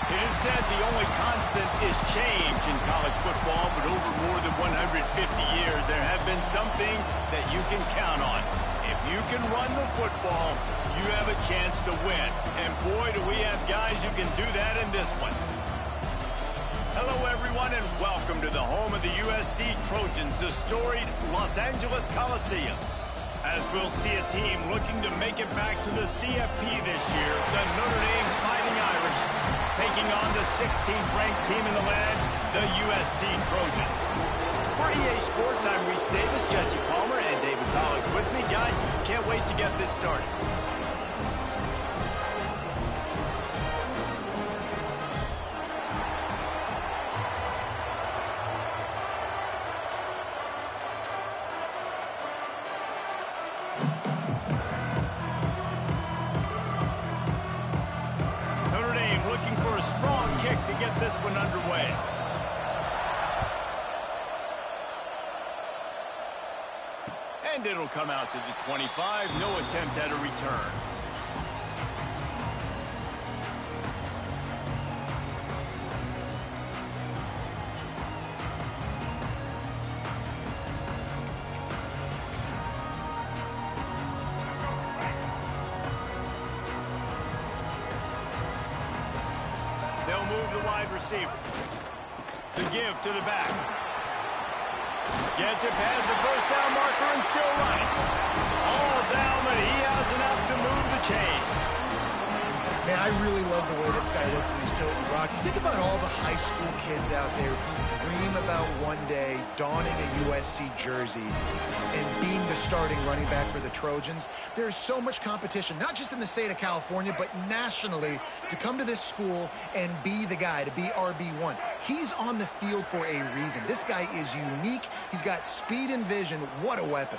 It is said the only constant is change in college football, but over more than 150 years, there have been some things that you can count on. If you can run the football, you have a chance to win. And boy, do we have guys who can do that in this one. Hello, everyone, and welcome to the home of the USC Trojans, the storied Los Angeles Coliseum. As we'll see a team looking to make it back to the CFP this year, the Notre Dame Fighting Irish, taking on the 16th ranked team in the land, the USC Trojans. For EA Sports, I'm Reese Davis, Jesse Palmer, and David Collins with me. Guys, can't wait to get this started. This one underway. And it'll come out to the 25. No attempt at a return. Receiver. The give to the back. Gets it past the first down marker and still running. All down, but he has enough to move the chains. Man, I really love the way this guy looks when he's toting the rock. You think about all the high school kids out there who dream about one day donning a USC jersey and being the starting running back for the Trojans. There's so much competition, not just in the state of California, but nationally, to come to this school and be the guy, to be RB1. He's on the field for a reason. This guy is unique. He's got speed and vision. What a weapon.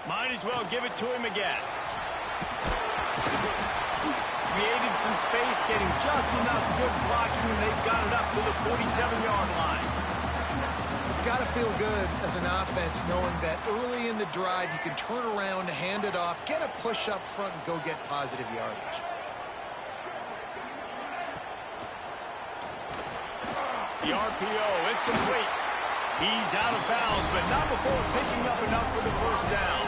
Might as well give it to him again. Creating some space, getting just enough good blocking, and they've got it up to the 47-yard line. It's got to feel good as an offense knowing that early in the drive you can turn around, hand it off, get a push up front, and go get positive yardage. The RPO, it's complete. He's out of bounds, but not before picking up enough for the first down.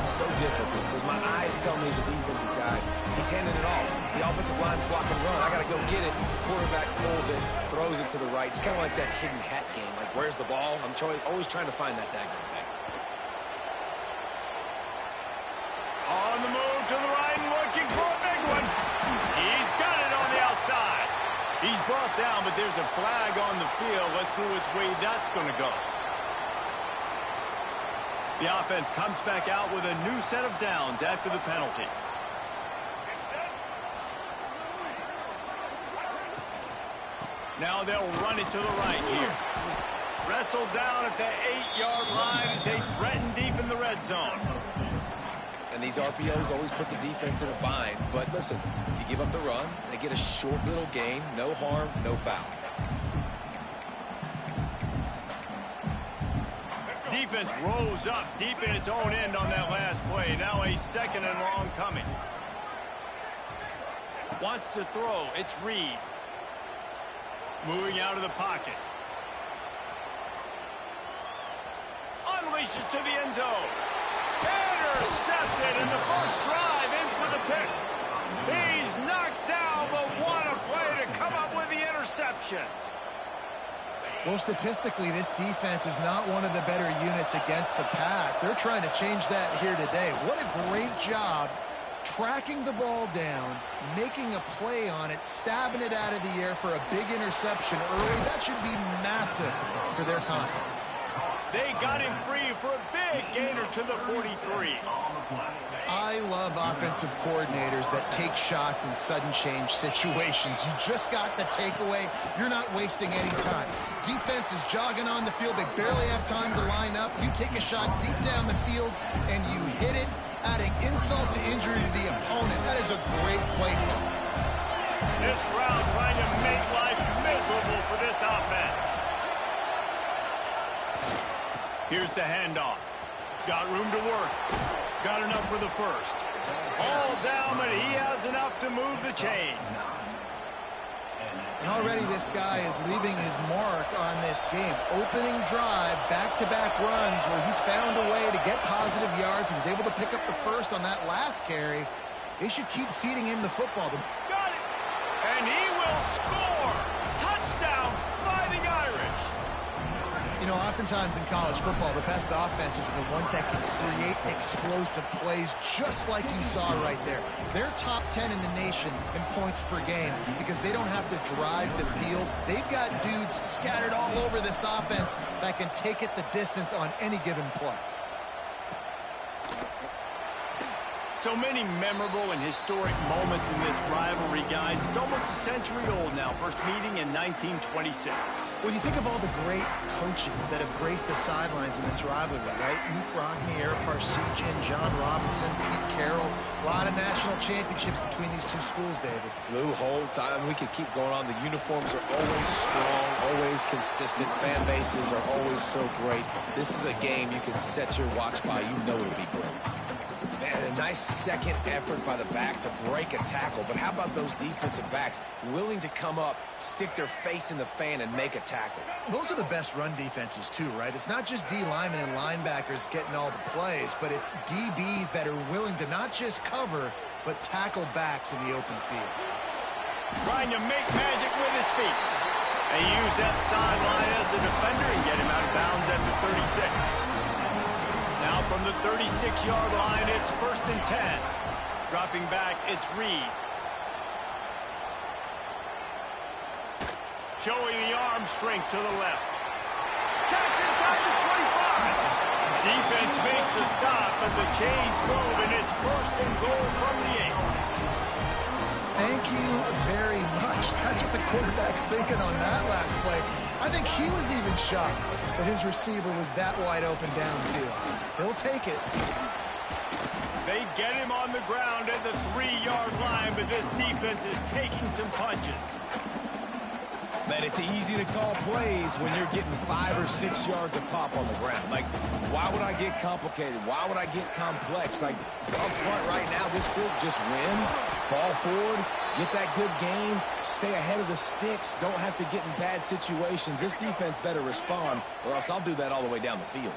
So difficult because my eyes tell me he's a defensive guy. He's handing it off. The offensive line's blocking run. I got to go get it. Quarterback pulls it, throws it to the right. It's kind of like that hidden hat game. Like, where's the ball? I'm always trying to find that daggone thing. On the move to the right and looking for a big one. He's got it on the outside. He's brought down, but there's a flag on the field. Let's see which way that's going to go. The offense comes back out with a new set of downs after the penalty. Now they'll run it to the right here. Wrestled down at the 8-yard line as they threaten deep in the red zone. And these RPOs always put the defense in a bind. But listen, you give up the run, they get a short little gain, no harm, no foul. Defense rose up deep in its own end on that last play. Now a second and long coming. Wants to throw. It's Reed. Moving out of the pocket. Unleashes to the end zone. Intercepted in the first drive. Ends with a pick. He's knocked down, but interception. Well, statistically, this defense is not one of the better units against the pass. They're trying to change that here today. What a great job tracking the ball down, making a play on it, stabbing it out of the air for a big interception early. That should be massive for their confidence. They got him free for a big gainer to the 43. I love offensive coordinators that take shots in sudden change situations. You just got the takeaway. You're not wasting any time. Defense is jogging on the field. They barely have time to line up. You take a shot deep down the field, and you hit it, adding insult to injury to the opponent. That is a great play call. This crowd trying to make life miserable for this offense. Here's the handoff. Got room to work. Got enough for the first. All down, but he has enough to move the chains. And already this guy is leaving his mark on this game. Opening drive, back-to-back runs where he's found a way to get positive yards. He was able to pick up the first on that last carry. They should keep feeding him the football. Got it! And he will score! Touchdown, Fighting Irish! You know, oftentimes in college football, the best offenses are the ones that can create explosive plays, just like you saw right there. They're top 10 in the nation in points per game because they don't have to drive the field. They've got dudes scattered all over this offense that can take it the distance on any given play. So many memorable and historic moments in this rivalry, guys. It's almost a century old now. First meeting in 1926. When you think of all the great coaches that have graced the sidelines in this rivalry, right? Luke Rockne, Eric Parsegian, John Robinson, Pete Carroll. A lot of national championships between these two schools, David. Lou Holtz, we could keep going on. The uniforms are always strong, always consistent. Fan bases are always so great. This is a game you can set your watch by. You know it'll be great. Man, a nice second effort by the back to break a tackle. But how about those defensive backs willing to come up, stick their face in the fan, and make a tackle? Those are the best run defenses, too, right? It's not just D linemen and linebackers getting all the plays, but it's DBs that are willing to not just cover, but tackle backs in the open field. Trying to make magic with his feet. They use that sideline as a defender and get him out of bounds at the 36. Now from the 36-yard line, it's 1st and 10. Dropping back, it's Reed. Showing the arm strength to the left. Catch inside the 25. Defense makes a stop, but the chains move, and it's 1st and goal from the 8. Thank you very much. That's what the quarterback's thinking on that last play. I think he was even shocked that his receiver was that wide open downfield. He'll take it. They get him on the ground at the 3-yard line, but this defense is taking some punches. Man, it's easy to call plays when you're getting 5 or 6 yards of pop on the ground. Like, why would I get complicated? Why would I get complex? Like, up front right now, this group just win, fall forward, get that good game, stay ahead of the sticks, don't have to get in bad situations. This defense better respond, or else I'll do that all the way down the field.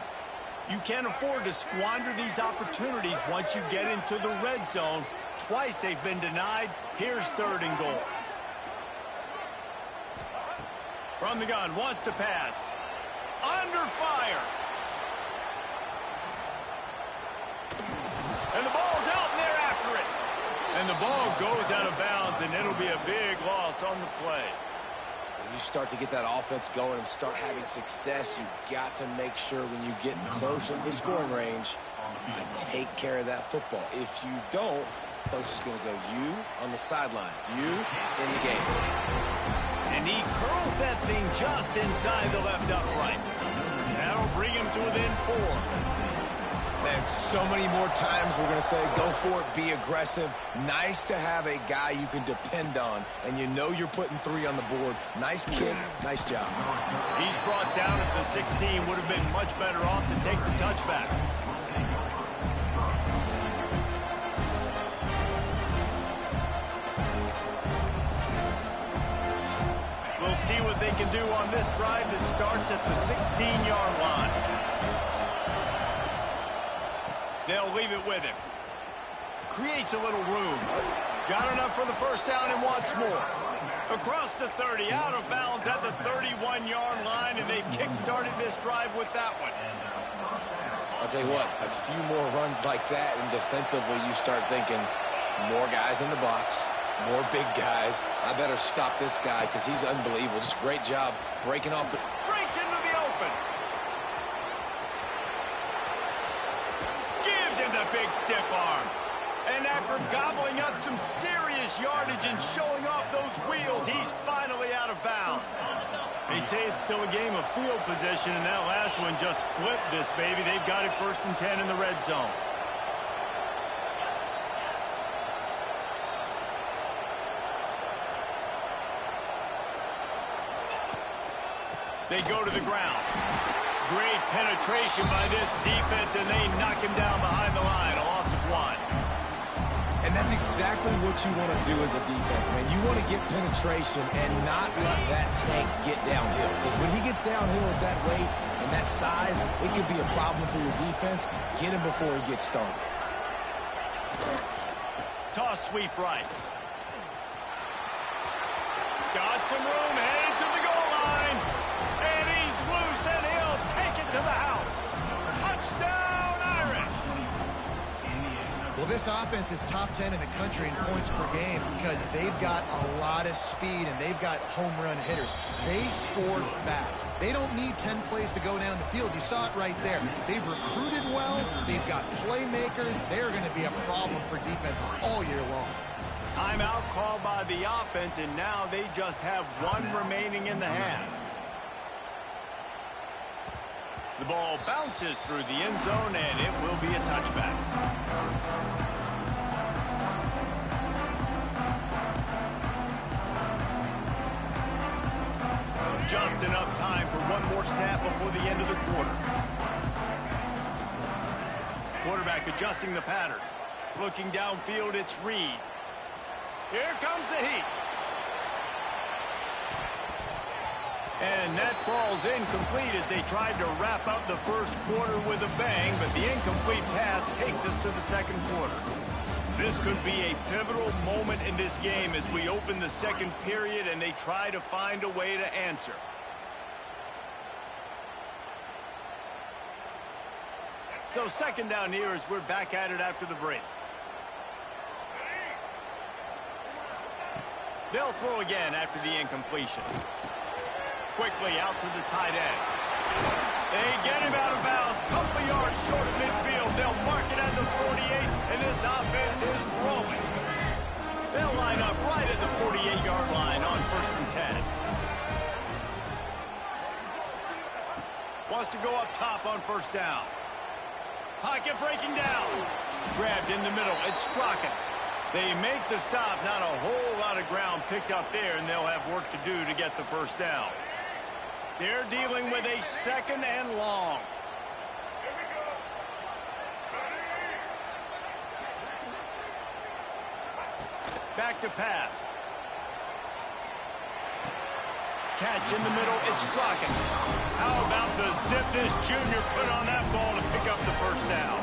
You can't afford to squander these opportunities once you get into the red zone. Twice they've been denied. Here's 3rd and goal. From the gun, wants to pass. Under fire. And the ball's out, and they're after it. And the ball goes out of bounds, and it'll be a big loss on the play. When you start to get that offense going and start having success, you got to make sure when you get closer to the scoring range, you take care of that football. If you don't, coach is going to go you on the sideline, you in the game. And he curls that thing just inside the left upright. That'll bring him to within 4. And so many more times we're going to say, go for it, be aggressive. Nice to have a guy you can depend on, and you know you're putting 3 on the board. Nice kick, nice job. He's brought down at the 16. Would have been much better off to take the touchback. We'll see what they can do on this drive that starts at the 16-yard line. They'll leave it with him. Creates a little room. Got enough for the first down and wants more. Across the 30, out of bounds at the 31-yard line, and they kick-started this drive with that one. I'll tell you what, a few more runs like that, and defensively you start thinking, more guys in the box, more big guys. I better stop this guy because he's unbelievable. Just a great job breaking off the... Breaks into the open. Gives him the big stiff arm. And after gobbling up some serious yardage and showing off those wheels, he's finally out of bounds. They say it's still a game of field position, and that last one just flipped this baby. They've got it 1st and 10 in the red zone. They go to the ground. Great penetration by this defense, and they knock him down behind the line. A loss of 1. And that's exactly what you want to do as a defense, man. You want to get penetration and not let that tank get downhill. Because when he gets downhill at that weight and that size, it could be a problem for your defense. Get him before he gets started. Toss sweep right. Got some room, headed to the goal line. And he's loose, and he'll take it to the house. Touchdown, Irish! Well, this offense is top 10 in the country in points per game because they've got a lot of speed and they've got home run hitters. They score fast. They don't need 10 plays to go down the field. You saw it right there. They've recruited well. They've got playmakers. They're going to be a problem for defenses all year long. Timeout called by the offense, and now they just have 1 remaining in the half. The ball bounces through the end zone, and it will be a touchback. Just enough time for 1 more snap before the end of the quarter. Quarterback adjusting the pattern. Looking downfield, it's Reed. Here comes the heat. And that falls incomplete as they tried to wrap up the first quarter with a bang, but the incomplete pass takes us to the second quarter. This could be a pivotal moment in this game as we open the second period and they try to find a way to answer. So second down here as we're back at it after the break. They'll throw again after the incompletion. Quickly out to the tight end. They get him out of bounds. Couple yards short of midfield. They'll mark it at the 48, and this offense is rolling. They'll line up right at the 48-yard line on 1st and 10. Wants to go up top on 1st down. Pocket breaking down. Grabbed in the middle. It's Strachan. They make the stop. Not a whole lot of ground picked up there, and they'll have work to do to get the 1st down. They're dealing with a 2nd and long. Back to pass. Catch in the middle. It's Strachan. How about the zip this junior put on that ball to pick up the 1st down?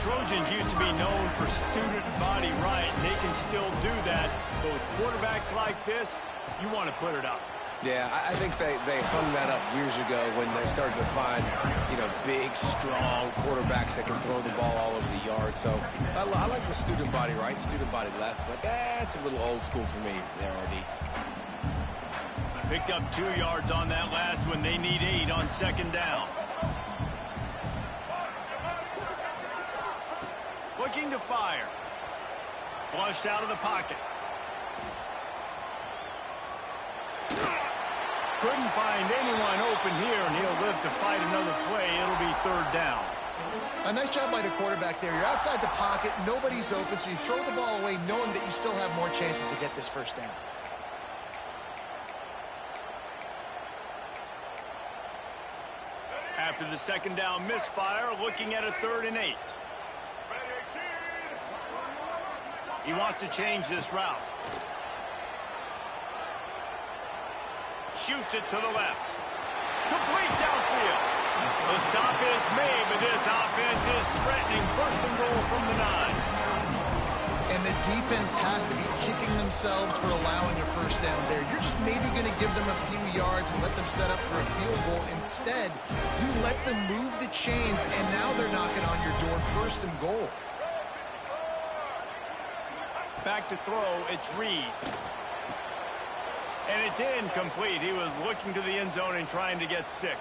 Trojans used to be known for student body right, and they can still do that. But with quarterbacks like this, you want to put it up. Yeah, I think they hung that up years ago when they started to find, big, strong quarterbacks that can throw the ball all over the yard. So I like the student body right, student body left, but that's a little old school for me there, RD. Picked up 2 yards on that last one. They need 8 on 2nd down. Looking to fire. Flushed out of the pocket. Couldn't find anyone open here, and he'll live to fight another play. It'll be 3rd down. A nice job by the quarterback there. You're outside the pocket, nobody's open, so you throw the ball away knowing that you still have more chances to get this 1st down. After the 2nd down misfire, looking at a 3rd and 8. He wants to change this route. Shoots it to the left. Complete downfield. The stop is made, but this offense is threatening 1st and goal from the 9. And and the defense has to be kicking themselves for allowing a first down there. You're just maybe going to give them a few yards and let them set up for a field goal. Instead, you let them move the chains, and now they're knocking on your door, first and goal. Back to throw, it's Reed. And it's incomplete. He was looking to the end zone and trying to get 6.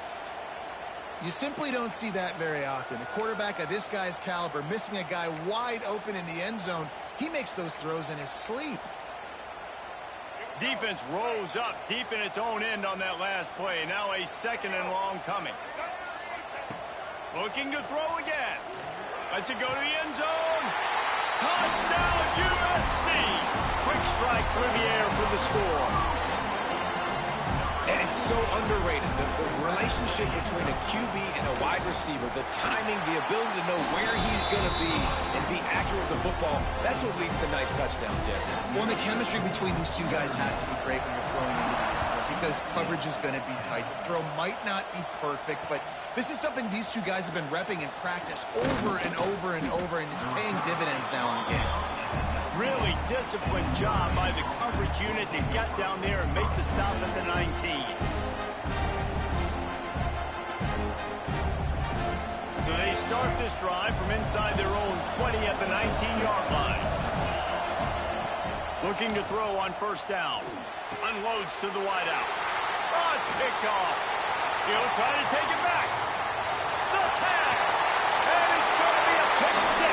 You simply don't see that very often. A quarterback of this guy's caliber missing a guy wide open in the end zone. He makes those throws in his sleep. Defense rose up deep in its own end on that last play. Now a 2nd and long coming. Looking to throw again. Lets it go to the end zone. Touchdown USC. Quick strike through the air for the score. And it's so underrated. The relationship between a QB and a wide receiver, the timing, the ability to know where he's going to be and be accurate with the football, that's what leads to nice touchdowns, Jesse. Well, the chemistry between these two guys has to be great when you're throwing into the end zone because coverage is going to be tight. The throw might not be perfect, but this is something these two guys have been repping in practice over and over and over, and it's paying dividends now in game. Really disciplined job by the coverage unit to get down there and make the stop at the 19. So they start this drive from inside their own 20 at the 19-yard line. Looking to throw on first down. Unloads to the wideout. Oh, it's picked off. He'll try to take it back. The tag. And it's going to be a pick 6.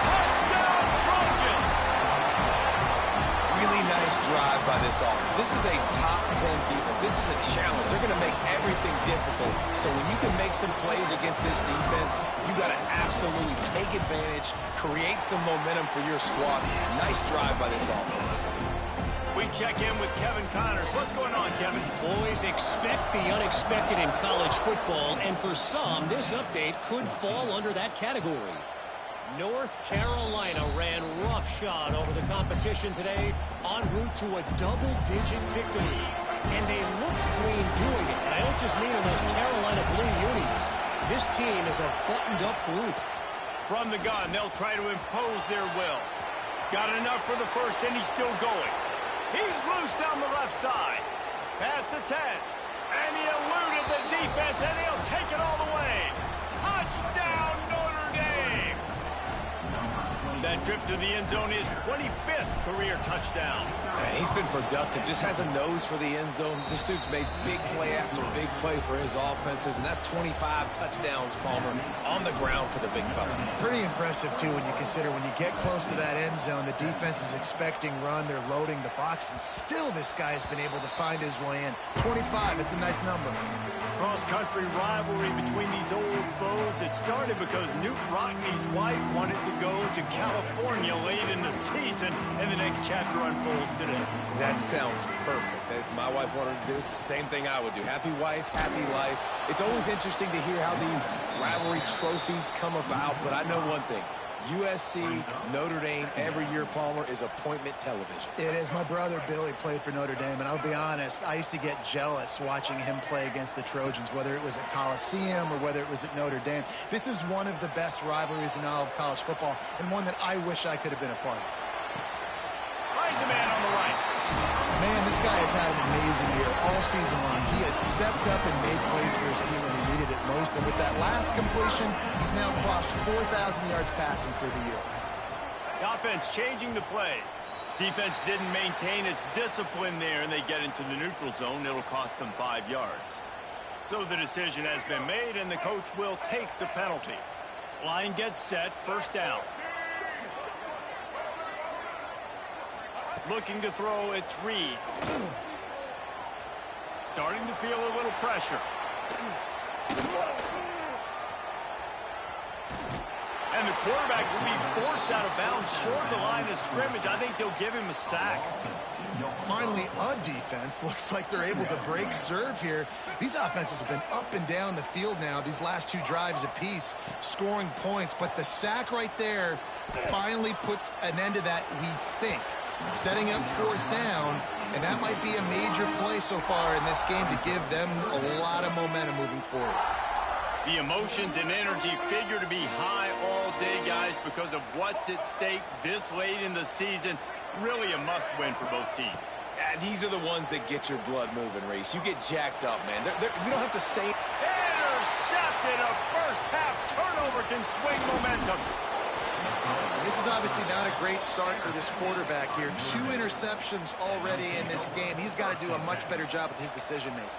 Touchdown Trojans. Really nice drive by this offense. This is a top 10 defense. This is a challenge. They're going to make everything difficult. So when you can make some plays against this defense, you got to absolutely take advantage, create some momentum for your squad. Nice drive by this offense. We check in with Kevin Connors. What's going on, Kevin? Boys, expect the unexpected in college football, and for some, this update could fall under that category. North Carolina ran roughshod over the competition today en route to a double-digit victory. And they looked clean doing it. And I don't just mean in those Carolina blue unis. This team is a buttoned-up group. From the gun, they'll try to impose their will. Got enough for the first, and he's still going. He's loose down the left side. Pass to 10. And he eluded the defense, and he'll take it all the way. Touchdown, Notre Dame! That trip to the end zone is 25th career touchdown. Man, he's been productive, just has a nose for the end zone. This dude's made big play after big play for his offenses, and that's 25 touchdowns, Palmer, on the ground for the big fella. Pretty impressive, too, when you consider when you get close to that end zone, the defense is expecting run, they're loading the box, and still this guy has been able to find his way in. 25, it's a nice number. Cross-country rivalry between these old foes. It started because Newt Rockney's wife wanted to go to California late in the season, and the next chapter unfolds today. That sounds perfect. If my wife wanted to do the same thing I would do. Happy wife, happy life. It's always interesting to hear how these rivalry trophies come about, but I know one thing. USC, Notre Dame, every year, Palmer, is appointment television. It is. My brother Billy played for Notre Dame, and I'll be honest, I used to get jealous watching him play against the Trojans, whether it was at Coliseum or whether it was at Notre Dame. This is one of the best rivalries in all of college football, and one that I wish I could have been a part of. Finds a man on the right. Man, this guy has had an amazing year all season long. He has stepped up and made plays for his team when he needed it most. And with that last completion, he's now crossed 4,000 yards passing for the year. The offense changing the play. Defense didn't maintain its discipline there, and they get into the neutral zone. It'll cost them 5 yards. So the decision has been made, and the coach will take the penalty. Line gets set, first down. Looking to throw, it's Reed. Starting to feel a little pressure. And the quarterback will be forced out of bounds short of the line of scrimmage. I think they'll give him a sack. Finally, a defense. Looks like they're able to break serve here. These offenses have been up and down the field now, these last 2 drives apiece, scoring points. But the sack right there finally puts an end to that, we think. Setting up 4th down, and that might be a major play so far in this game to give them a lot of momentum moving forward. The emotions and energy figure to be high all day, guys, because of what's at stake this late in the season. Really a must-win for both teams. Yeah, these are the ones that get your blood moving, Reese. You get jacked up, man. We don't have to say... Intercepted. A first-half turnover can swing momentum. This is obviously not a great start for this quarterback here. 2 interceptions already in this game. He's got to do a much better job with his decision-making.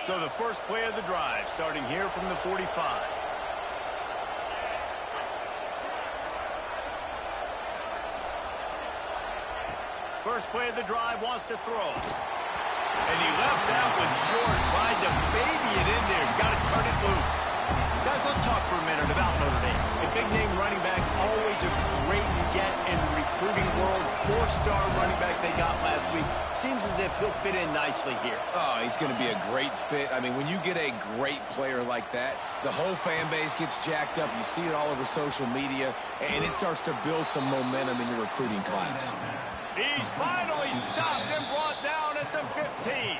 So the first play of the drive, starting here from the 45. First play of the drive, wants to throw. And he left that one short, tried to baby it in there. He's got to turn it loose. Guys, let's talk for a minute about Notre Dame. A big-name running back, always a great get in the recruiting world. 4-star running back they got last week. Seems as if he'll fit in nicely here. Oh, he's going to be a great fit. I mean, when you get a great player like that, the whole fan base gets jacked up. You see it all over social media, and it starts to build some momentum in your recruiting class. He's finally stopped and brought down at the 15.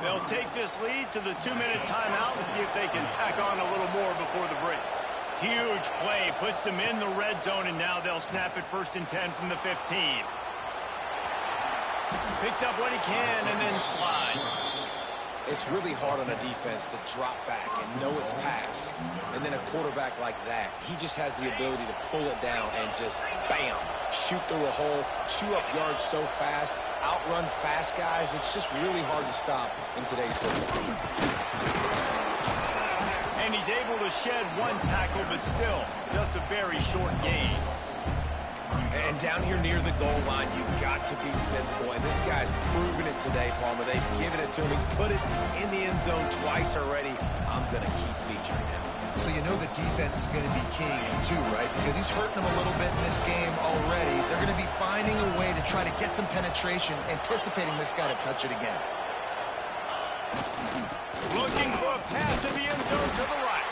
They'll take this lead to the 2-minute timeout and see if they can tack on a little more before the break. Huge play, puts them in the red zone, and now they'll snap it 1st and 10 from the 15. Picks up what he can and then slides. It's really hard on a defense to drop back and know it's pass. And then a quarterback like that, he just has the ability to pull it down and just, bam, shoot through a hole, chew up yards so fast, outrun fast guys. It's just really hard to stop in today's football. And he's able to shed 1 tackle, but still, just a very short gain. And down here near the goal line, you've got to be physical. And this guy's proven it today, Palmer. They've given it to him. He's put it in the end zone twice already. I'm going to keep featuring him. So you know the defense is going to be king, too, right? Because he's hurting them a little bit in this game already. They're going to be finding a way to try to get some penetration, anticipating this guy to touch it again. Looking for a pass to the end zone to the right.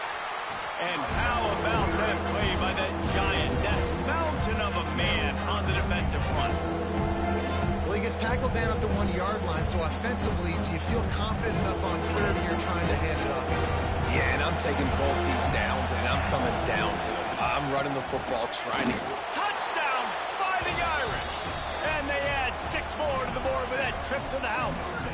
And how about that play by that giant, that mountain of a man on the defensive front? Well, he gets tackled down at the 1-yard line, so offensively, do you feel confident enough on 3rd here trying to hand it off? Yeah, and I'm taking both these downs, and I'm coming downhill. I'm running the football, trying to... Touchdown, Fighting Irish! And they add 6 more to the board with that trip to the house.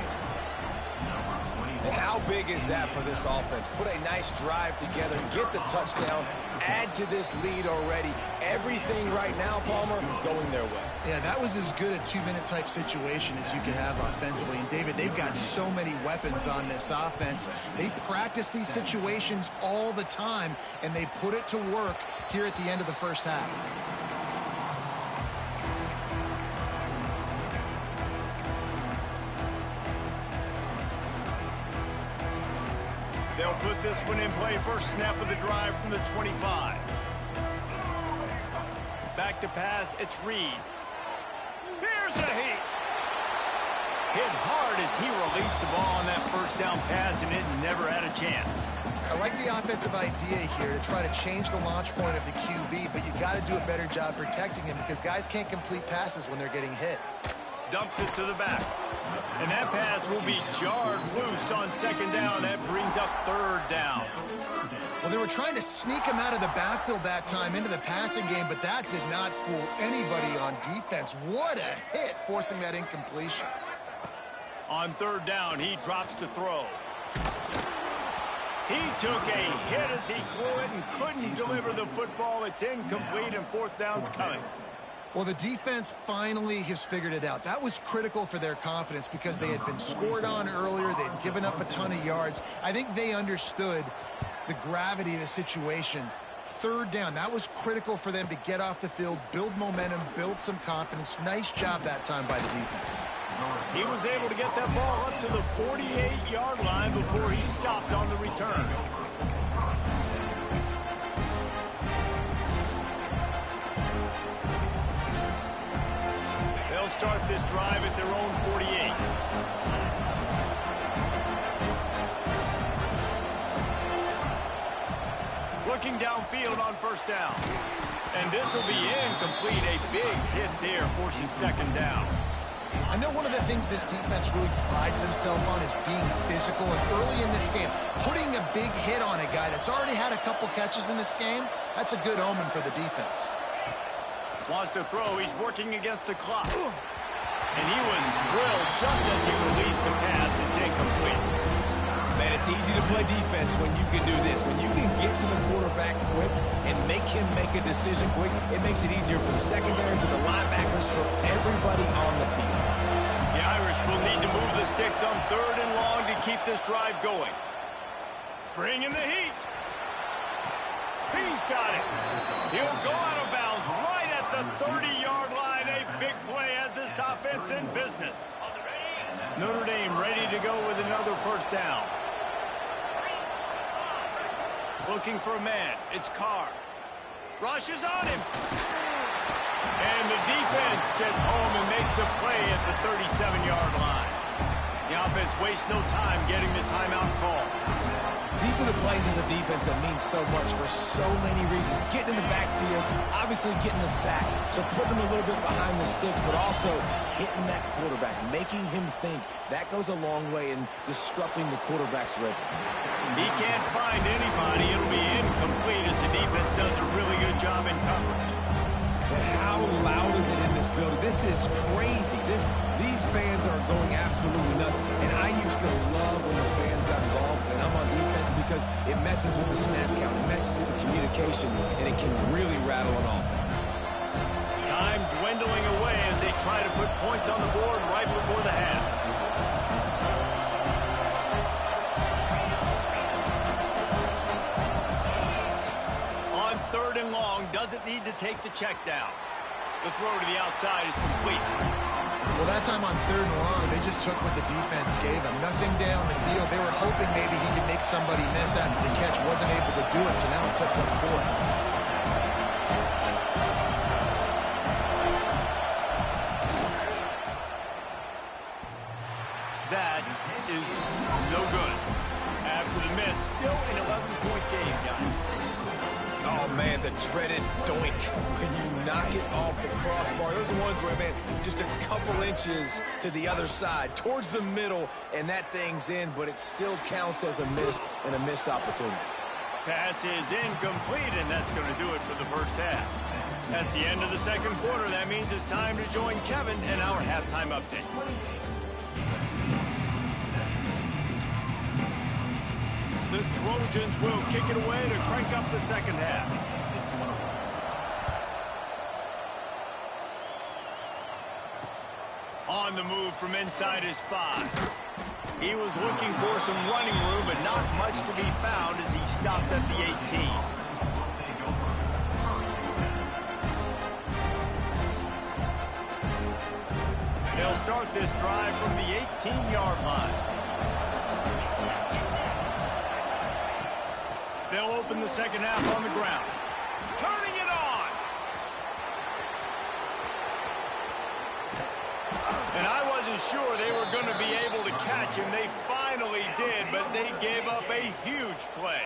And how big is that for this offense? Put a nice drive together, get the touchdown, add to this lead already. Everything right now, Palmer, going their way. Yeah, that was as good a 2-minute type situation as you could have offensively. And, David, they've got so many weapons on this offense. They practice these situations all the time, and they put it to work here at the end of the first half. They'll put this one in play. First snap of the drive from the 25. Back to pass, it's Reed. Here's a heat. Hit hard as he released the ball on that first down pass, and it never had a chance. I like the offensive idea here to try to change the launch point of the QB, but you got to do a better job protecting him because guys can't complete passes when they're getting hit. Dumps it to the back. And that pass will be jarred loose on 2nd down. That brings up 3rd down. Well, they were trying to sneak him out of the backfield that time into the passing game, but that did not fool anybody on defense. What a hit, forcing that incompletion. On 3rd down, he drops to throw. He took a hit as he threw it and couldn't deliver the football. It's incomplete, and 4th down's coming. Well, the defense finally has figured it out. That was critical for their confidence because they had been scored on earlier. They had given up a ton of yards. I think they understood the gravity of the situation. 3rd down, that was critical for them to get off the field, build momentum, build some confidence. Nice job that time by the defense. He was able to get that ball up to the 48-yard line before he stopped on the return. They'll start this drive at their own 48. Looking downfield on 1st down. And this will be incomplete. A big hit there forces 2nd down. I know one of the things this defense really prides themselves on is being physical, and early in this game, putting a big hit on a guy that's already had a couple catches in this game, that's a good omen for the defense. Wants to throw. He's working against the clock. And he was drilled just as he released the pass. It's incomplete. Man, it's easy to play defense when you can do this. When you can get to the quarterback quick and make him make a decision quick, it makes it easier for the secondary, for the linebackers, for everybody on the field. The Irish will need to move the sticks on 3rd and long to keep this drive going. Bring in the heat. He's got it. He'll go out of bounds right at the 30-yard line. A big play as this offense in business. Notre Dame ready to go with another first down. Looking for a man. It's Carr. Rushes on him. And the defense gets home and makes a play at the 37-yard line. The offense wastes no time getting the timeout call. These are the plays as a defense that mean so much for so many reasons. Getting in the backfield, obviously getting the sack, so putting him a little bit behind the sticks, but also hitting that quarterback, making him think. That goes a long way in disrupting the quarterback's rhythm. He can't find anybody. It'll be incomplete as the defense does a really good job in coverage. But how loud is it in this building? This is crazy. These fans are going absolutely nuts. And I used to love when the fans got involved, and I'm on defense because it messes with the snap count, it messes with the communication, and it can really rattle an offense. Time dwindling away as they try to put points on the board right before the half. On 3rd and long, doesn't need to take the check down. The throw to the outside is complete. Well, that time on 3rd and long, they just took what the defense gave him. Nothing down the field. They were hoping maybe he could make somebody miss after the catch. Wasn't able to do it, so now it sets up 4th. That is no good. After the miss, still an 11-point game, guys. Oh, man, the dreaded doink when you knock it off the crossbar. Those are ones where, man, just a couple inches to the other side, towards the middle, and that thing's in, but it still counts as a miss and a missed opportunity. Pass is incomplete, and that's going to do it for the first half. That's the end of the second quarter. That means it's time to join Kevin in our halftime update. The Trojans will kick it away to crank up the second half. On the move from inside his 5. He was looking for some running room, but not much to be found as he stopped at the 18. They'll start this drive from the 18-yard line. They'll open the second half on the ground. Turning it on. And I wasn't sure they were going to be able to catch him. They finally did, but they gave up a huge play.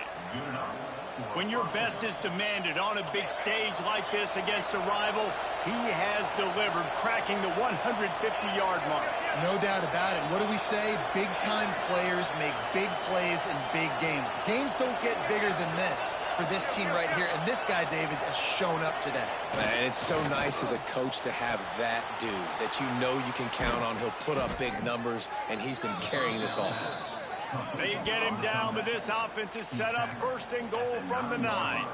When your best is demanded on a big stage like this against a rival, he has delivered, cracking the 150-yard mark. No doubt about it. What do we say? Big-time players make big plays in big games. The games don't get bigger than this for this team right here, and this guy, David, has shown up today. And it's so nice as a coach to have that dude that you know you can count on. He'll put up big numbers, and he's been carrying this offense. They get him down, but this offense is set up 1st and goal from the 9.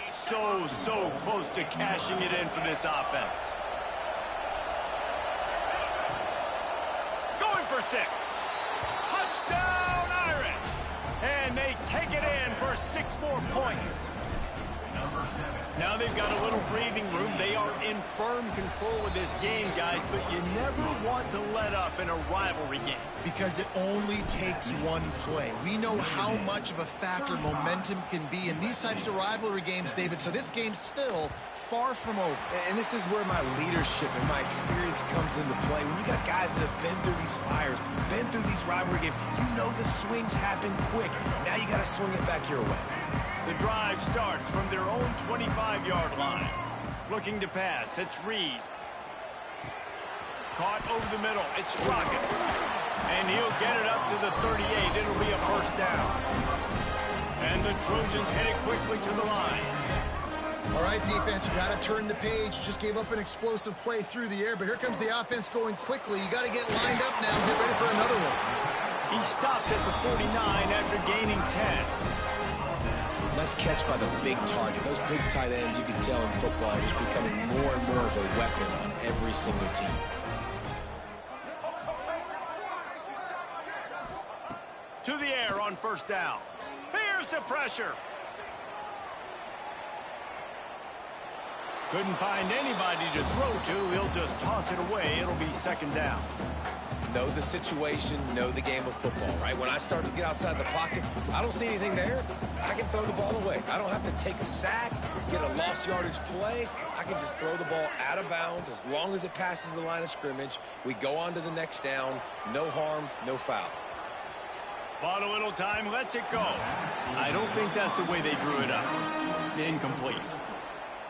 So close to cashing it in for this offense. Going for 6. Touchdown, Irish! And they take it in for 6 more points. Now they've got a little breathing room. They are in firm control of this game, guys, but you never want to let up in a rivalry game. Because it only takes one play. We know how much of a factor momentum can be in these types of rivalry games, David, so this game's still far from over. And this is where my leadership and my experience comes into play. When you got guys that have been through these fires, been through these rivalry games, you know the swings happen quick. Now you got to swing it back your way. The drive starts from their own 25-yard line. Looking to pass, it's Reed. Caught over the middle. It's Sprocket. And he'll get it up to the 38. It'll be a first down. And the Trojans headed quickly to the line. All right, defense, you got to turn the page. Just gave up an explosive play through the air, but here comes the offense going quickly. You got to get lined up now and get ready for another one. He stopped at the 49 after gaining 10. Nice catch by the big target. Those big tight ends, you can tell in football, are just becoming more and more of a weapon on every single team. To the air on first down. Here's the pressure. Couldn't find anybody to throw to. He'll just toss it away. It'll be second down. Know the situation, know the game of football, right? When I start to get outside the pocket, I don't see anything there, I can throw the ball away. I don't have to take a sack, get a lost yardage play. I can just throw the ball out of bounds as long as it passes the line of scrimmage. We go on to the next down. No harm, no foul. Bought a little time, lets it go. I don't think that's the way they drew it up. Incomplete.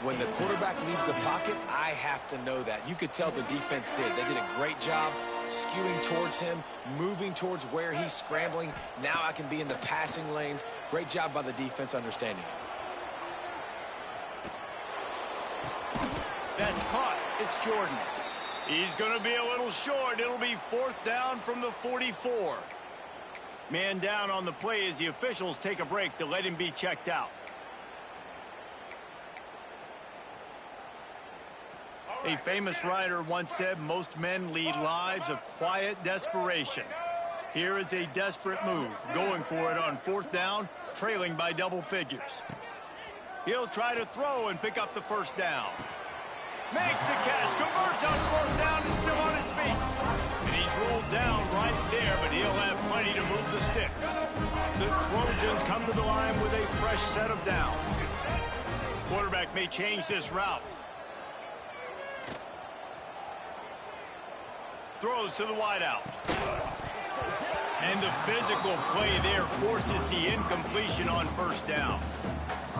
When the quarterback leaves the pocket, I have to know that. You could tell the defense did. They did a great job skewing towards him, moving towards where he's scrambling. Now I can be in the passing lanes. Great job by the defense understanding it. That's caught. It's Jordan. He's going to be a little short. It'll be fourth down from the 44. Man down on the play as the officials take a break to let him be checked out. A famous writer once said most men lead lives of quiet desperation. Here is a desperate move, going for it on fourth down, trailing by double figures. He'll try to throw and pick up the first down. Makes the catch, converts on fourth down, is still on his feet. And he's rolled down right there, but he'll have plenty to move the sticks. The Trojans come to the line with a fresh set of downs. Quarterback may change this route. Throws to the wideout. And the physical play there forces the incompletion on first down.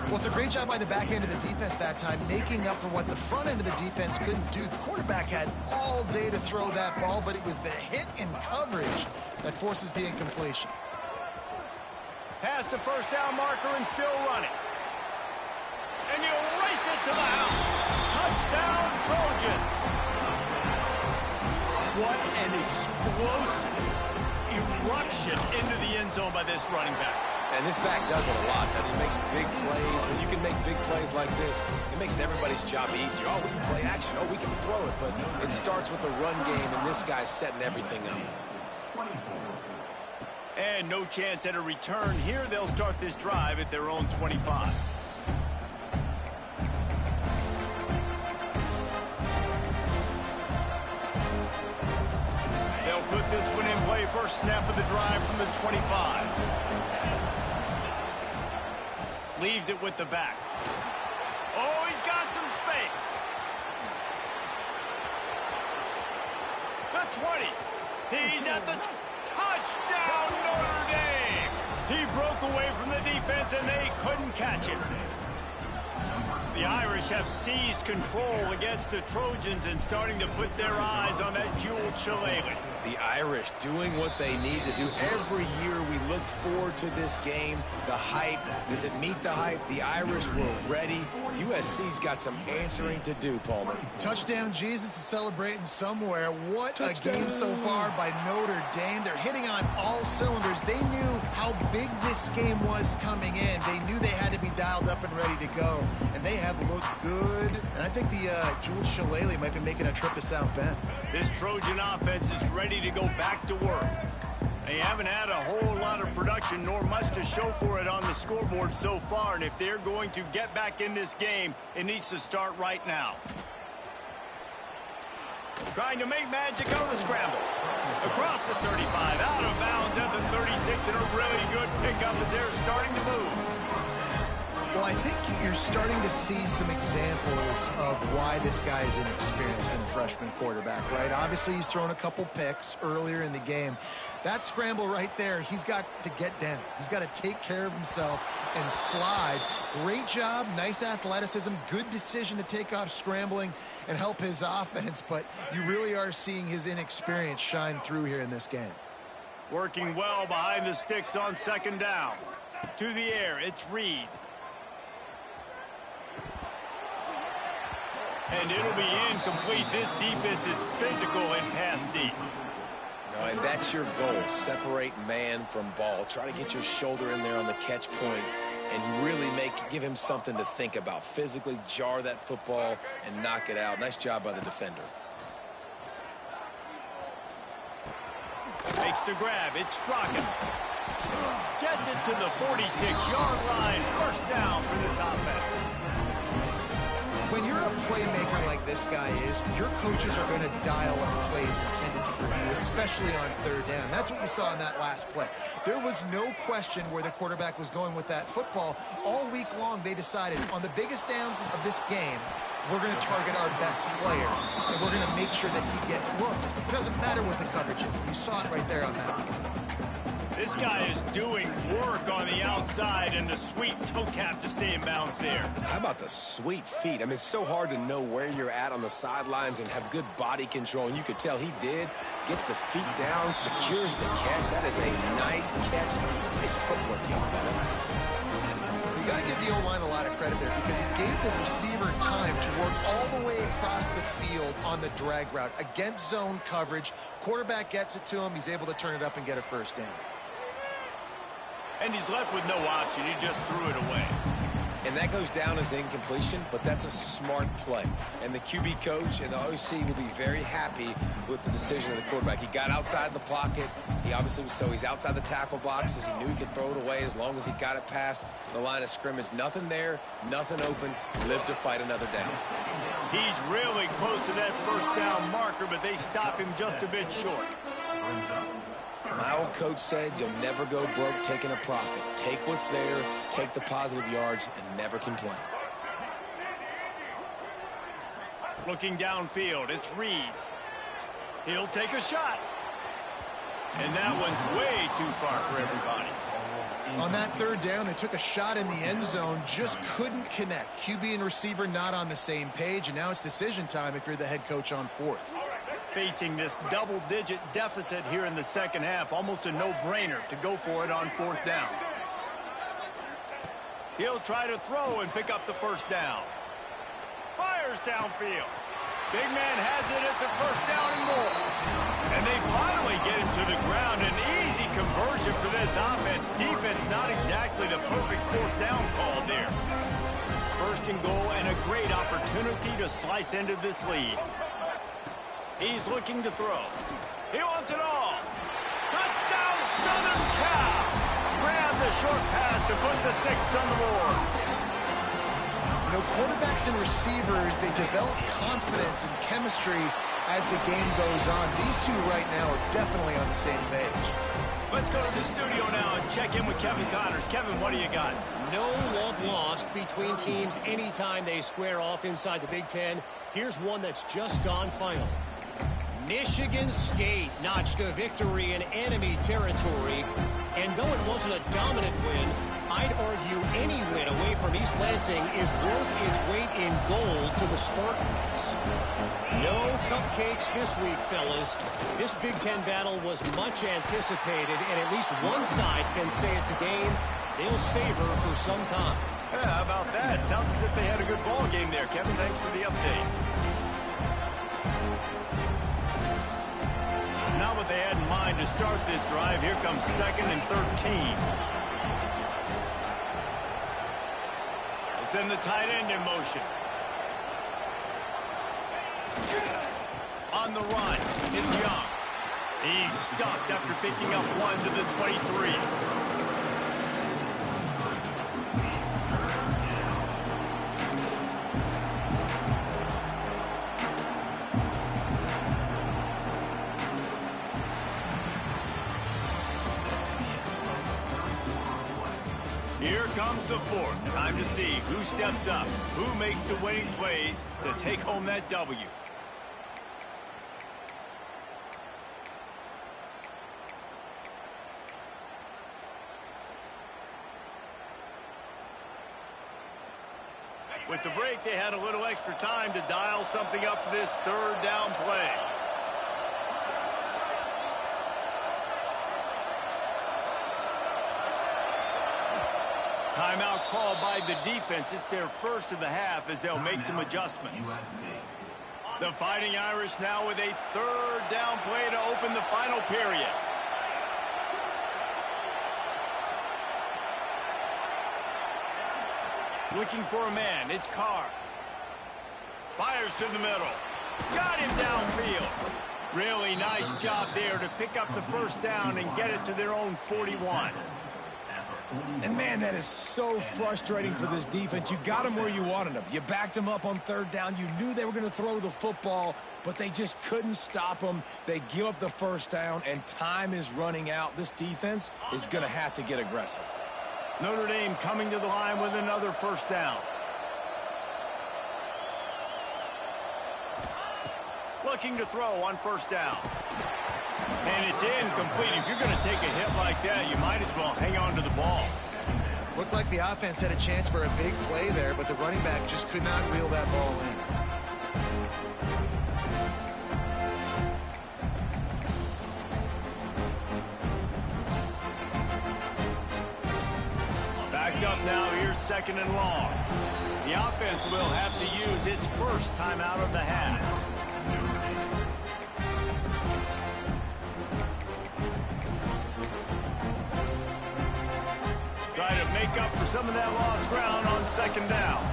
Well, it's a great job by the back end of the defense that time, making up for what the front end of the defense couldn't do. The quarterback had all day to throw that ball, but it was the hit and coverage that forces the incompletion. Past the first down marker and still running. And he'll race it to the house. Touchdown, Trojans. What an explosive eruption into the end zone by this running back. And this back does it a lot. That he makes big plays. When you can make big plays like this, it makes everybody's job easier. Oh, we can play action. Oh, we can throw it. But it starts with the run game, and this guy's setting everything up. And no chance at a return here. They'll start this drive at their own 25. Put this one in play, first snap of the drive from the 25. Leaves it with the back. Oh, he's got some space. The 20. He's at the touchdown, Notre Dame. He broke away from the defense, and they couldn't catch him. The Irish have seized control against the Trojans and starting to put their eyes on that jeweled shillelagh. The Irish doing what they need to do. Every year we look forward to this game. The hype, does it meet the hype? The Irish were ready. USC's got some answering to do, Palmer. Touchdown Jesus is celebrating somewhere. What touchdown. A game so far by Notre Dame. They're hitting on all cylinders. They knew how big this game was coming in. They knew they had to be dialed up and ready to go. And they have looked good. And I think the jeweled shillelagh might be making a trip to South Bend. This Trojan offense is ready to go back to work. They haven't had a whole lot of production nor much to show for it on the scoreboard so far, and if they're going to get back in this game, it needs to start right now. Trying to make magic on the scramble. Across the 35, out of bounds at the 36, and a really good pickup as they're starting to move. Well, I think you're starting to see some examples of why this guy is inexperienced in a freshman quarterback, right? Obviously, he's thrown a couple picks earlier in the game. That scramble right there, he's got to get down. He's got to take care of himself and slide. Great job, nice athleticism, good decision to take off scrambling and help his offense, but you really are seeing his inexperience shine through here in this game. Working well behind the sticks on second down. To the air, it's Reed. And it'll be incomplete. This defense is physical and pass deep. No, and that's your goal. Separate man from ball. Try to get your shoulder in there on the catch point and really give him something to think about. Physically jar that football and knock it out. Nice job by the defender. Makes the grab. It's Strachan. Gets it to the 46-yard line. First down for this offense. When you're a playmaker like this guy is, your coaches are going to dial up plays intended for you, especially on third down. That's what you saw in that last play. There was no question where the quarterback was going with that football. All week long, they decided on the biggest downs of this game, we're going to target our best player, and we're going to make sure that he gets looks. It doesn't matter what the coverage is. You saw it right there on that one. This guy is doing work on the outside, and the sweet toe tap to stay in bounds there. How about the sweet feet? I mean, it's so hard to know where you're at on the sidelines and have good body control, and you could tell he did. Gets the feet down, secures the catch. That is a nice catch. Nice footwork, young fella. You got to give the O-line a lot of credit there because he gave the receiver time to work all the way across the field on the drag route against zone coverage. Quarterback gets it to him. He's able to turn it up and get a first down. And he's left with no option. He just threw it away. And that goes down as incompletion, but that's a smart play. And the QB coach and the OC will be very happy with the decision of the quarterback. He got outside the pocket. He obviously was he's outside the tackle boxes. He knew he could throw it away as long as he got it past the line of scrimmage. Nothing there, nothing open. Live to fight another down. He's really close to that first down marker, but they stop him just a bit short. My old coach said you'll never go broke taking a profit. Take what's there, take the positive yards, and never complain. Looking downfield, it's Reed. He'll take a shot. And that one's way too far for everybody. On that third down, they took a shot in the end zone, just couldn't connect. QB and receiver not on the same page, and now it's decision time if you're the head coach on fourth. Facing this double-digit deficit here in the second half, almost a no-brainer to go for it on fourth down. He'll try to throw and pick up the first down. Fires downfield. Big man has it. It's a first down and more. And they finally get him to the ground. An easy conversion for this offense. Defense not exactly the perfect fourth down call there. First and goal and a great opportunity to slice into this lead. He's looking to throw. He wants it all. Touchdown, Southern Cal. Grab the short pass to put the 6 on the board. You know, quarterbacks and receivers, they develop confidence and chemistry as the game goes on. These two right now are definitely on the same page. Let's go to the studio now and check in with Kevin Connors. Kevin, what do you got? No love lost between teams anytime they square off inside the Big Ten. Here's one that's just gone final. Michigan State notched a victory in enemy territory, and though it wasn't a dominant win, I'd argue any win away from East Lansing is worth its weight in gold to the Spartans. No cupcakes this week, fellas. This Big Ten battle was much anticipated, and at least one side can say it's a game they'll savor for some time. Yeah, how about that? Sounds as if they had a good ball game there. Kevin, thanks for the update. Not what they had in mind to start this drive. Here comes 2nd and 13. They send the tight end in motion. On the run, it's Young. He's stuffed after picking up 1 to the 23. Here comes comes the fourth. Time to see who steps up, who makes the winning plays to take home that W. With the break, they had a little extra time to dial something up for this third down play. Timeout called by the defense. It's their first of the half as they'll make some adjustments. The Fighting Irish now with a third down play to open the final period. Looking for a man. It's Carr. Fires to the middle. Got him downfield. Really nice job there to pick up the first down and get it to their own 41. And, man, that is so frustrating for this defense. You got them where you wanted them. You backed them up on third down. You knew they were going to throw the football, but they just couldn't stop them. They give up the first down, and time is running out. This defense is going to have to get aggressive. Notre Dame coming to the line with another first down. Looking to throw on first down. And it's incomplete. If you're going to take a hit like that, you might as well hang on to the ball. Looked like the offense had a chance for a big play there, but the running back just could not reel that ball in. Backed up now, here's second and long. The offense will have to use its first timeout of the half. Try to make up for some of that lost ground on second down.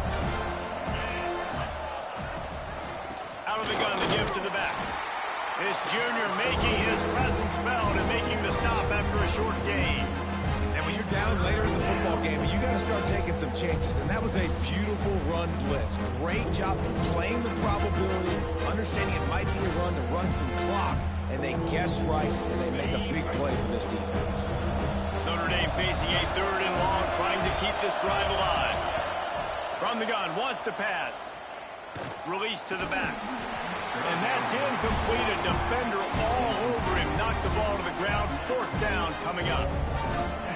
Out of the gun, the give to the back. This junior making his presence felt and making the stop after a short gain. And when you're down later in the football game, you got to start taking some chances. And that was a beautiful run blitz. Great job playing the probability, understanding it might be a run to run some clock, and they guess right, and they make a big play for this defense. Notre Dame facing a third and long, trying to keep this drive alive. From the gun, wants to pass. Release to the back. And that's incomplete. A defender all over him. Knocked the ball to the ground. Fourth down coming up.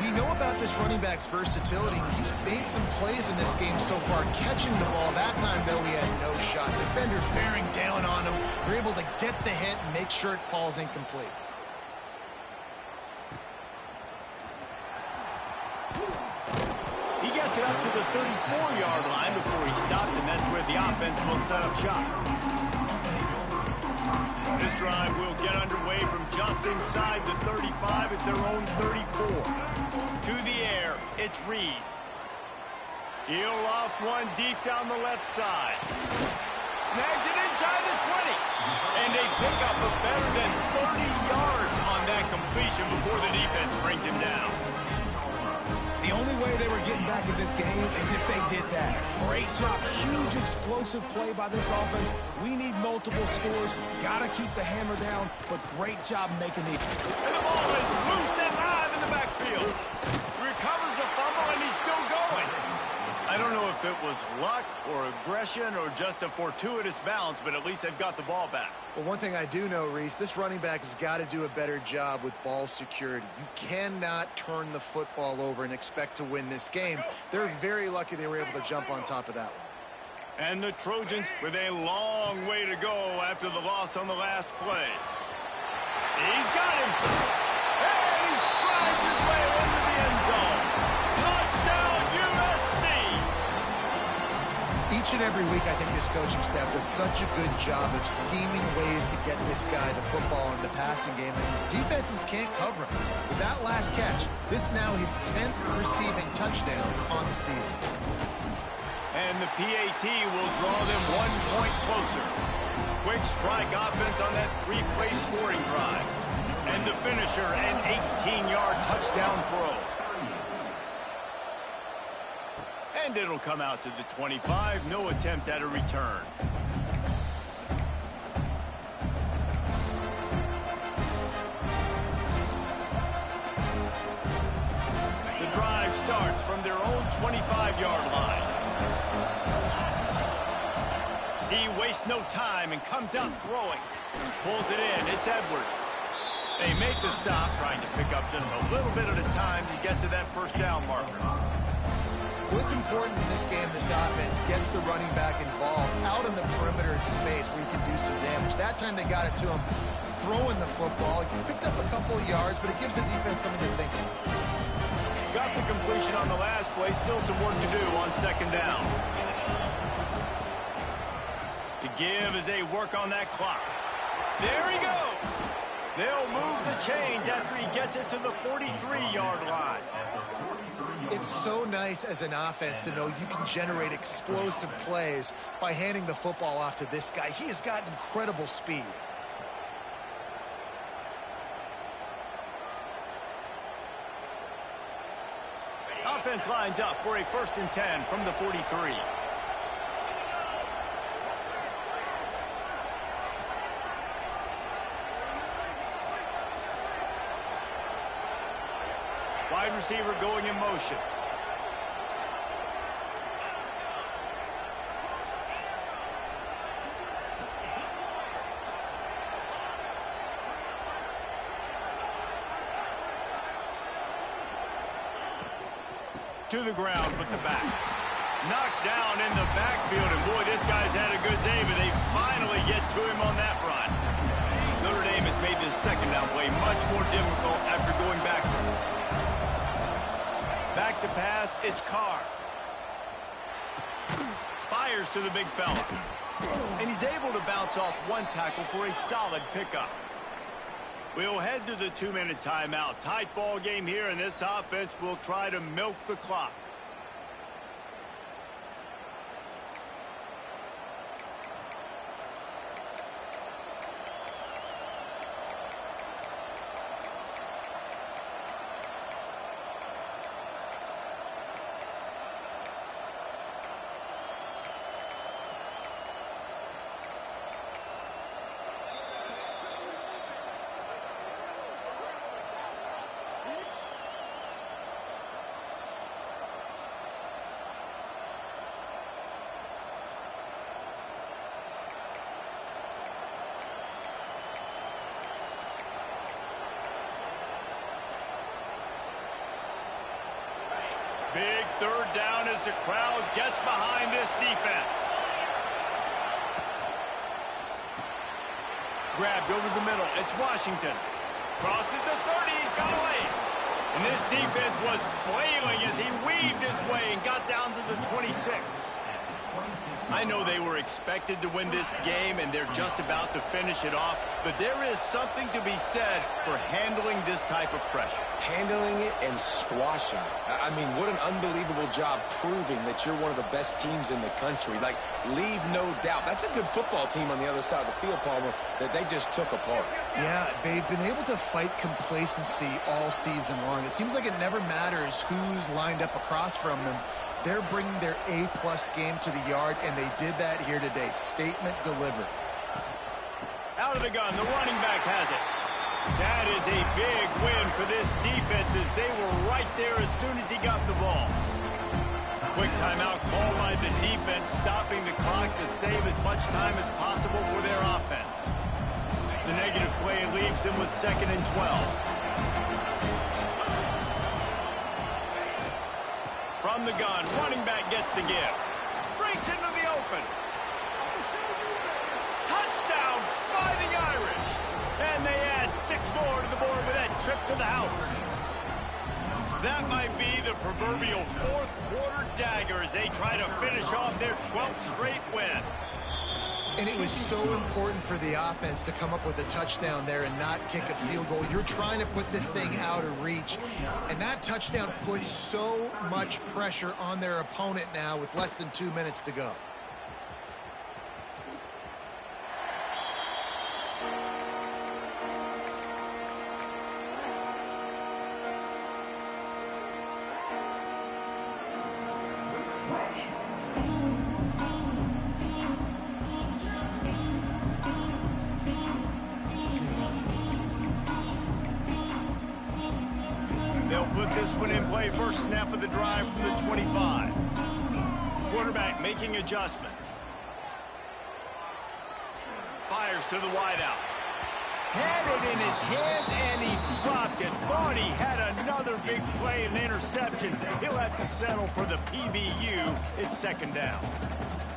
We know about this running back's versatility. He's made some plays in this game so far, catching the ball. That time, though, he had no shot. Defenders bearing down on him. They're able to get the hit and make sure it falls incomplete. He gets it up to the 34-yard line before he stopped, and that's where the offense will set up shop. This drive will get underway from just inside the 35 at their own 34. To the air, it's Reed. He'll loft one deep down the left side. Snags it inside the 20. And they pick up a better than 30 yards on that completion before the defense brings him down. The only way they were getting back in this game is if they did that. Great job. Huge explosive play by this offense. We need multiple scores. Got to keep the hammer down, but great job making the... And the ball is loose and live in the backfield. Recovers the fumble, and he's still going. I don't know if it was luck or aggression or just a fortuitous bounce, but at least they've got the ball back. Well, one thing I do know, Reese, this running back has got to do a better job with ball security. You cannot turn the football over and expect to win this game. They're very lucky they were able to jump on top of that one. And the Trojans with a long way to go after the loss on the last play. He's got him. And he strides his way into the end zone. Touchdown, USC! Each and every week, I think this coaching staff does such a good job of scheming ways to get this guy the football in the passing game, and defenses can't cover him. With that last catch, this is now his 10th receiving touchdown on the season. And the PAT will draw them 1 point closer. Quick strike offense on that 3-play scoring drive. And the finisher, an 18-yard touchdown throw. And it'll come out to the 25. No attempt at a return. The drive starts from their own 25-yard line. He wastes no time and comes out throwing. Pulls it in. It's Edwards. They make the stop, trying to pick up just a little bit at a time to get to that first down marker. What's important in this game, this offense gets the running back involved out in the perimeter in space where you can do some damage. That time they got it to him throwing the football. He picked up a couple of yards, but it gives the defense something to think of. Got the completion on the last play. Still some work to do on second down. The give as they work on that clock. There he goes. They'll move the chains after he gets it to the 43-yard line. It's so nice as an offense to know you can generate explosive plays by handing the football off to this guy. He has got incredible speed. Offense lines up for a 1st and 10 from the 43. Wide receiver going in motion. To the ground with the back. Knocked down in the backfield, and boy, this guy's had a good day, but they finally get to him on that run. Notre Dame has made this second down play much more difficult after going backwards. Back to pass, it's Carr. Fires to the big fella. And he's able to bounce off one tackle for a solid pickup. We'll head to the 2-minute timeout. Tight ball game here, and this offense will try to milk the clock. Big third down as the crowd gets behind this defense. Grabbed over the middle. It's Washington. Crosses the 30. He's got away. And this defense was flailing as he weaved his way and got down to the 26. I know they were expected to win this game, and they're just about to finish it off, but there is something to be said for handling this type of pressure. Handling it and squashing it. I mean, what an unbelievable job proving that you're one of the best teams in the country. Like, leave no doubt. That's a good football team on the other side of the field, Palmer, that they just took apart. Yeah, they've been able to fight complacency all season long. It seems like it never matters who's lined up across from them. They're bringing their A-plus game to the yard, and they did that here today. Statement delivered. Out of the gun, the running back has it. That is a big win for this defense as they were right there as soon as he got the ball. Quick timeout call by the defense, stopping the clock to save as much time as possible for their offense. The negative play leaves them with 2nd and 12. From the gun, running back gets to give. Breaks into the open. Touchdown, Fighting Irish. And they add 6 more to the board with that trip to the house. That might be the proverbial 4th quarter dagger as they try to finish off their 12th straight win. And it was so important for the offense to come up with a touchdown there and not kick a field goal. You're trying to put this thing out of reach. And that touchdown puts so much pressure on their opponent now with less than 2 minutes to go. put this one in play. First snap of the drive from the 25. Quarterback making adjustments. Fires to the wideout. Had it in his hands, and he dropped it. Thought he had another big play and interception. He'll have to settle for the PBU. It's second down.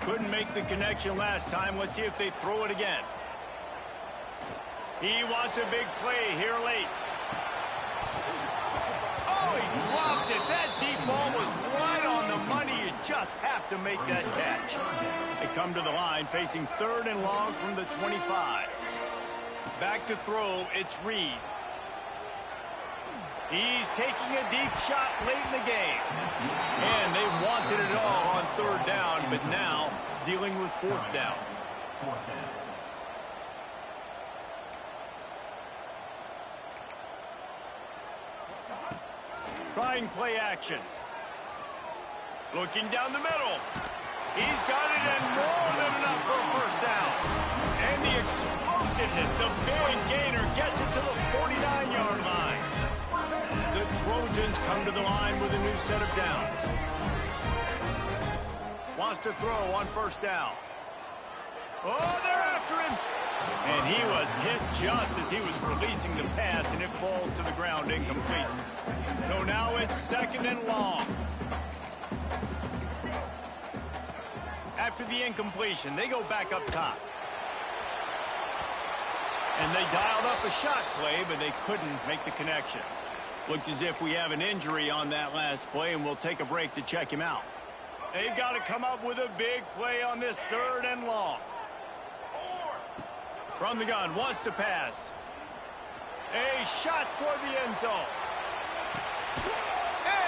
Couldn't make the connection last time. Let's see if they throw it again. He wants a big play here late. Oh, he dropped it. That deep ball was right on the money. You just have to make that catch. They come to the line facing third and long from the 25. Back to throw, it's Reed. He's taking a deep shot late in the game. And they wanted it all on third down, but now dealing with fourth down. Trying play action. Looking down the middle. He's got it, and more than enough for a first down. And the explosiveness, the big gainer gets it to the 49-yard line. The Trojans come to the line with a new set of downs. Wants to throw on first down. Oh, they're after him. And he was hit just as he was releasing the pass, and it falls to the ground incomplete. So now it's second and long. After the incompletion, they go back up top. And they dialed up a shot play, but they couldn't make the connection. Looks as if we have an injury on that last play, and we'll take a break to check him out. They've got to come up with a big play on this third and long. From the gun, wants to pass. A shot toward the end zone.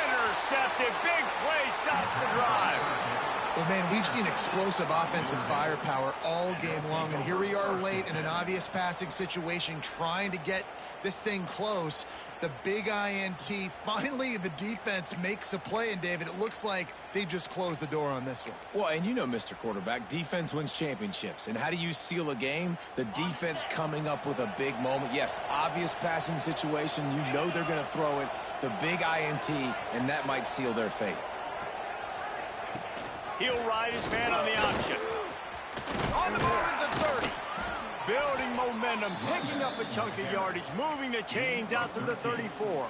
Intercepted. Big play stops the drive. Well, man, we've seen explosive offensive firepower all game long, and here we are late in an obvious passing situation trying to get this thing close. The big INT, finally the defense makes a play, and David, it looks like they've just closed the door on this one. Well, and you know, Mr. Quarterback, defense wins championships. And how do you seal a game? The defense coming up with a big moment. Yes, obvious passing situation. You know they're going to throw it. The big INT, and that might seal their fate. He'll ride his man on the option. On the move at the 30. Building momentum, picking up a chunk of yardage, moving the chains out to the 34.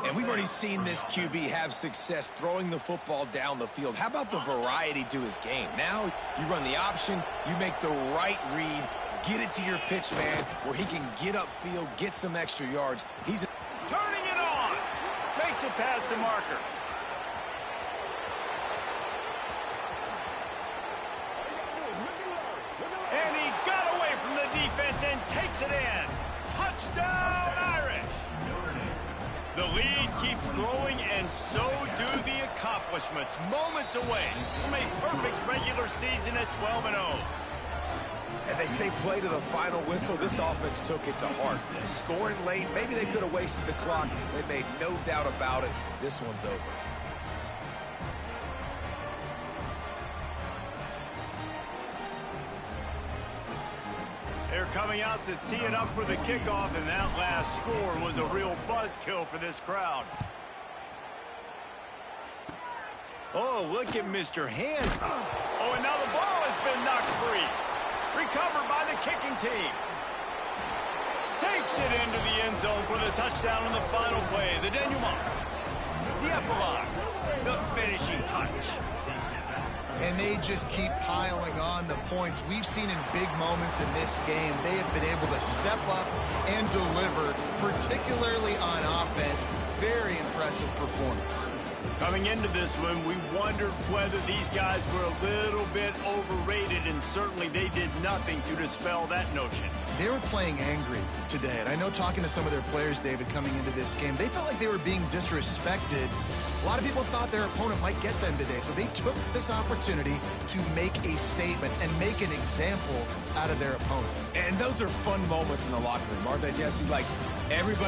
And we've already seen this QB have success throwing the football down the field. How about the variety to his game? Now you run the option, you make the right read, get it to your pitch man where he can get upfield, get some extra yards. He's turning it on. Makes it past the marker. And he got away from the defense and takes it in. Touchdown, Irish. The lead keeps growing, and so do the accomplishments. Moments away from a perfect regular season at 12-0. And they say play to the final whistle. This offense took it to heart. Scoring late, maybe they could have wasted the clock. They made no doubt about it. This one's over. They're coming out to tee it up for the kickoff, and that last score was a real buzzkill for this crowd. Oh, look at Mr. Hands. Oh, and now the ball has been knocked free. Recovered by the kicking team. Takes it into the end zone for the touchdown on the final play. The denouement. The epilogue. The finishing touch. And they just keep piling on the points. We've seen in big moments in this game, they have been able to step up and deliver, particularly on offense. Very impressive performance. Coming into this one, we wondered whether these guys were a little bit overrated, and certainly they did nothing to dispel that notion. They were playing angry today, and I know talking to some of their players, David, coming into this game, they felt like they were being disrespected. A lot of people thought their opponent might get them today, so they took this opportunity to make a statement and make an example out of their opponent. And those are fun moments in the locker room, aren't they, Jesse? Like, everybody